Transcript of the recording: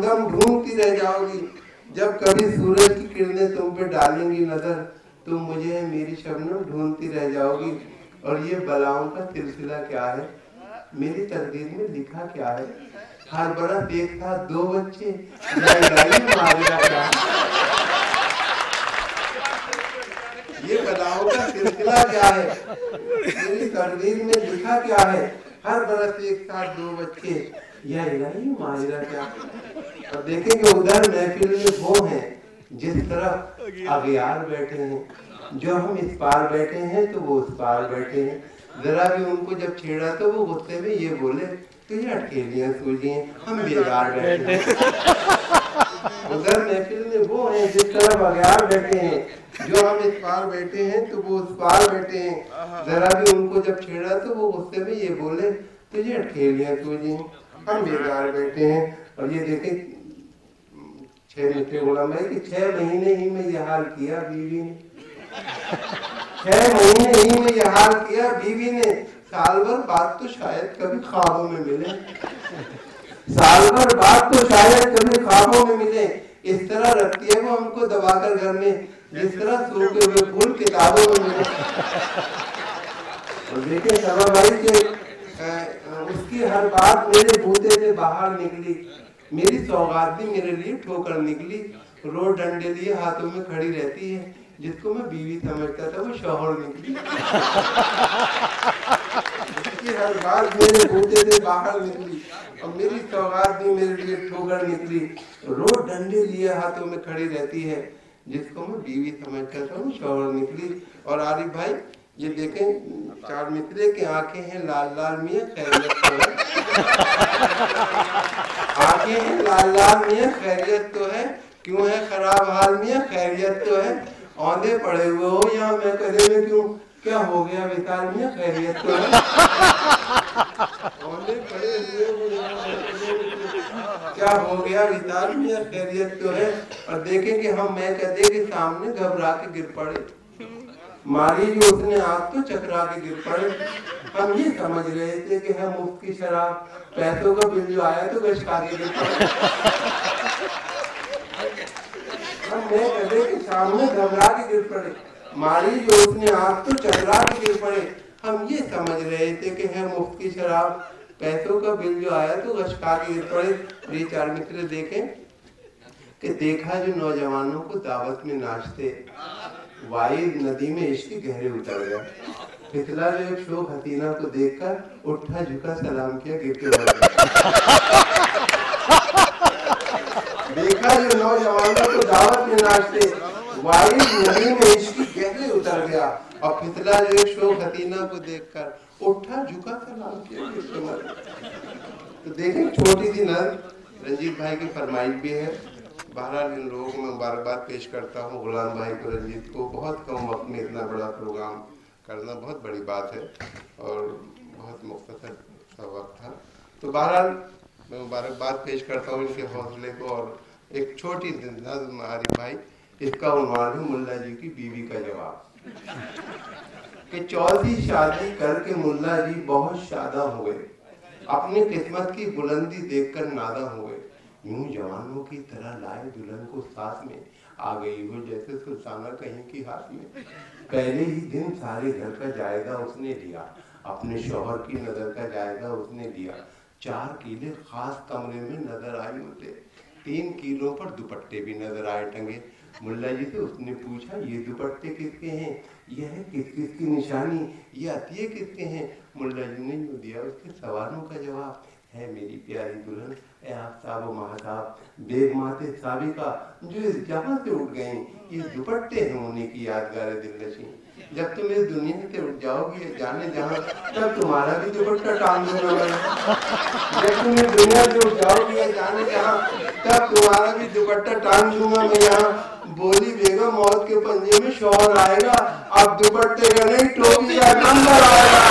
दम ढूंढती रह जाओगी। जब कभी सूरज की किरणें तुम पे डालेंगी नजर, तुम मुझे मेरी शबनम ढूंढती रह जाओगी। और ये बलाओं का सिलसिला क्या है, मेरी तकदीर में लिखा क्या है। हर बड़ा देखा 2 बच्चे, मारेगा क्या। ये बलाओं का सिलसिला क्या है, मेरी तकदीर में लिखा क्या है। हर बरस एक साथ 2 बच्चे, या इलाही मारेगा क्या। और देखेंगे उधर महफिल में वो हैं जिस तरफ अगियार बैठे हैं, जो हम इस पार बैठे हैं तो वो उस पार बैठे हैं। जरा भी उनको जब छेड़ा तो वो गुस्से में ये बोले, तो ये अटकेलियां सूझी हैं, हम बेकार बैठे हैं। उधर महफिल में वो हैं जिस तरफ अगियार बैठे हैं, जो हम इस पार बैठे हैं तो वो उस पार बैठे हैं। जरा भी उनको जब छेड़ा तो वो गुस्से में ये बोले, तो ये अटकेलियां सूझी हैं, हम बेकार बैठे हैं। और ये देखें 6 मित्र गुलाम भाई कि 6 महीने ही में यह हाल किया बीवी ने। 6 महीने ही में यह हाल किया बीवी ने। साल भर बाद तो शायद कभी ख्वाबों में मिले, साल भर बाद तो शायद कभी ख्वाबों में मिले। इस तरह रखती है वो हमको दबाकर घर में, जिस तरह सूखे हुए फूल किताबों में मिले। और देखे सभा भाई के उसकी हर बात मेरे बूते से बाहर निकली। मेरी सौगात भी मेरे लिए ठोकर निकली। रोज डंडे लिए हाथों में खड़ी रहती है, जिसको मैं बीवी समझता था वो शौहर निकली। उसकी हर बात मेरे बूते से बाहर निकली और मेरी सौगात भी मेरे लिए ठोकर निकली। रोज डंडे लिए हाथों में खड़ी रहती है, जिसको मैं बीवी समझता था वो शौहर निकली। और आरिफ भाई ये देखें 4 मित्रे की आंखें हैं लाल लाल मियां खैरियत तो है। आंखें हैं लाल लाल मियां खैरियत तो है, क्यों है खराब हाल मियां खैरियत तो है। औंधे पड़े हुए हो यहाँ मैं करे में क्यों, क्या हो गया विशाल मियां खैरियत तो है। औंधे पड़े हुए हो क्या हो गया विशाल मियां खैरियत तो है। और देखें कि हम मैं कहते के सामने घबरा के गिर पड़े, मारी जो उसने आग तो चकरा के गिर पड़े। हम ये समझ रहे थे कि हम मुफ्त की शराब, पैसों का बिल जो आया तो गशका के गिर पड़े। हम मैं कहते के सामने घबरा के गिर पड़े, मारी जो उसने आग तो चकरा के गिर पड़े। हम ये समझ रहे थे कि है मुफ्त की शराब, पैसों का बिल जो आया तो गशका के गिर पड़े। ये 4 मित्र देखें कि देखा जो नौजवानों को दावत में नाचते, वाइद नदी में इश्क गहरे उतर गया। फिसला जो एक शोक हसीना को देखकर उठा झुका सलाम किया गिर के बढ़ गया। देखा जो नौजवानों को दावत में नाचते, वाइद नदी में इश्क गहरे उतर गया। और फिसला जो एक शोक हसीना को देखकर उठा झुका सलाम किया गिर के बढ़ गया। तो देखें छोटी सी नज़र रंजीत भाई की फरमाइश भी है। बहरहाल इन लोगों को मैं मुबारकबाद पेश करता हूँ, गुलाम भाई को, रंजीत को। बहुत कम वक्त में इतना बड़ा प्रोग्राम करना बहुत बड़ी बात है और बहुत मुख्तसर सा वक्त था। तो बहरहाल मैं मुबारकबाद पेश करता हूँ इनके हौसले को। और एक छोटी नज़्म आरिफ भाई, इसका उन्वान है मुल्ला जी की बीवी का जवाब। कि 14वीं शादी करके मुल्ला जी बहुत शादा हो गए, अपनी किस्मत की बुलंदी देखकर नादा हो गए। यूं जवानों की तरह लाए दुल्हन को साथ में, आ गई हो जैसे सुल्ताना कहीं की हाथ में। पहले ही दिन सारे घर का जायजा उसने लिया, अपने शौहर की नजर का जायजा उसने लिया। 4 किले खास कमरे में नजर आए उसे, 3 किलों पर दुपट्टे भी नजर आए टंगे। मुल्ला जी से उसने पूछा ये दुपट्टे किसके हैं, यह है किस किस की निशानी, ये अतिये किसके हैं। मुल्ला जी ने यूँ दिया उसके सवालों का जवाब, है मेरी प्यारी दुल्हन ए आफ्ताब महताब, बेग माते साबिका जो इस जहां से उठ गई। ये दुपट्टे हैं उन्हीं की यादगार दिलनशी। जब तुम इस दुनिया से उठ जाओगी जाने जहां, तब तुम्हारा भी दुपट्टा टांग दूंगा मैं। जब तुम इस दुनिया से उठ जाओगी जाने जहां, तब तुम्हारा भी दुपट्टा टांग दूंगा मैं यहाँ। बोली बेगम मौत के पंजे में शौहर आएगा, अब दुपट्टे का नहीं टोपी का नंबर आएगा।